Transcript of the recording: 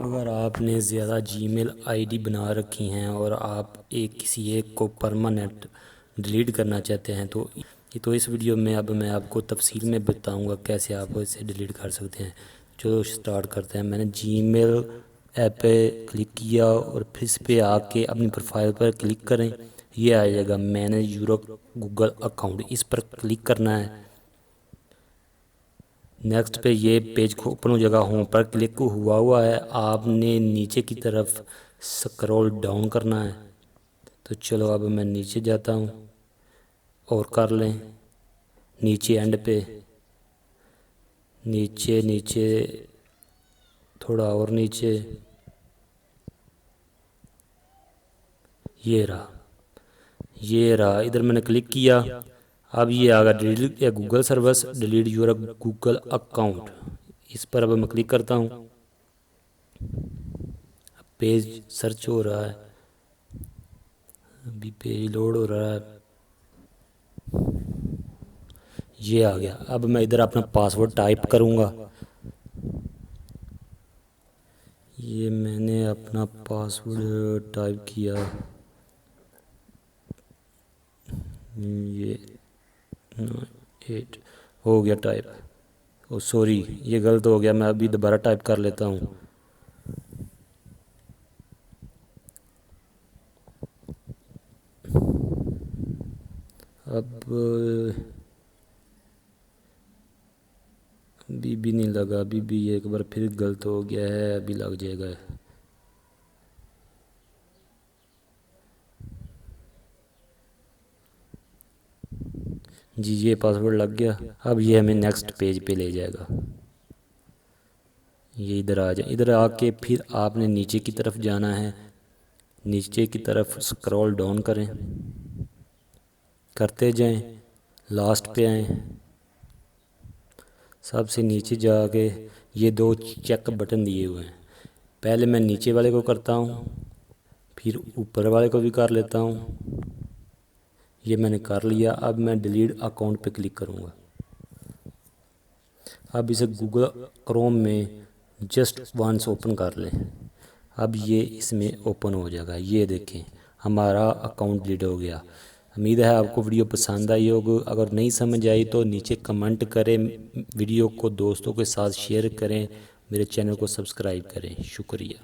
اگر آپ نے زیادہ جی میل آئی ڈی بنا رکھی ہیں اور آپ کسی ایک کو پرماننٹ ڈیلیٹ کرنا چاہتے ہیں تو اس ویڈیو میں میں آپ کو تفصیل میں بتاؤں گا کیسے آپ اسے ڈیلیٹ کر سکتے ہیں۔ چلو سٹارٹ کرتے ہیں۔ میں نے جی میل ایپ پہ کلک کیا اور پھر اس پہ آ کے اپنی پروفائل پر کلک کریں۔ یہ آ جائے گا مینیج یور گوگل اکاؤنٹ، اس پر کلک کرنا ہے۔ نیکسٹ پہ یہ پیج کو اوپن ہو جائے گا، ہوم پر کلک ہوا ہے، آپ نے نیچے کی طرف سکرول ڈاؤن کرنا ہے۔ تو چلو اب میں نیچے جاتا ہوں اور کر لیں نیچے اینڈ پہ، نیچے تھوڑا اور نیچے، یہ رہا ادھر میں نے کلک کیا۔ اب یہ آگا delete Google service, delete your Google account, اس پر اب میں کلک کرتا ہوں۔ پیج سرچ ہو رہا ہے، ابھی پیج لوڈ ہو رہا ہے، یہ آ گیا۔ اب میں ادھر اپنا پاسورڈ ٹائپ کروں گا۔ یہ میں نے اپنا پاسورڈ ٹائپ کیا، یہ 8 ہو گیا ٹائپ۔ سوری یہ غلط ہو گیا، میں ابھی دوبارہ ٹائپ کر لیتا ہوں۔ اب ابھی بھی نہیں لگا، ابھی بھی ایک بار پھر غلط ہو گیا ہے، ابھی لگ جائے گا۔ جی یہ پاسورڈ لگ گیا۔ اب یہ ہمیں نیکسٹ پیج پہ لے جائے گا۔ یہ ادھر آ جائے، ادھر آ کے پھر آپ نے نیچے کی طرف جانا ہے، نیچے کی طرف سکرول ڈاؤن کرتے جائیں، لاسٹ پہ آئیں، سب سے نیچے جا کے یہ 2 چیک بٹن دیے ہوئے ہیں، پہلے میں نیچے والے کو کرتا ہوں، پھر اوپر والے کو بھی کر لیتا ہوں۔ یہ میں نے کر لیا۔ اب میں ڈیلیٹ اکاؤنٹ پہ کلک کروں گا۔ اب اسے گوگل کروم میں جسٹ وانس اوپن کر لیں۔ اب یہ اس میں اوپن ہو جائے گا، یہ دیکھیں ہمارا اکاؤنٹ ڈیلیٹ ہو گیا۔ امید ہے آپ کو ویڈیو پسند آئی ہوگی، اگر نہیں سمجھ آئی تو نیچے کمنٹ کریں، ویڈیو کو دوستوں کے ساتھ شیئر کریں، میرے چینل کو سبسکرائب کریں۔ شکریہ۔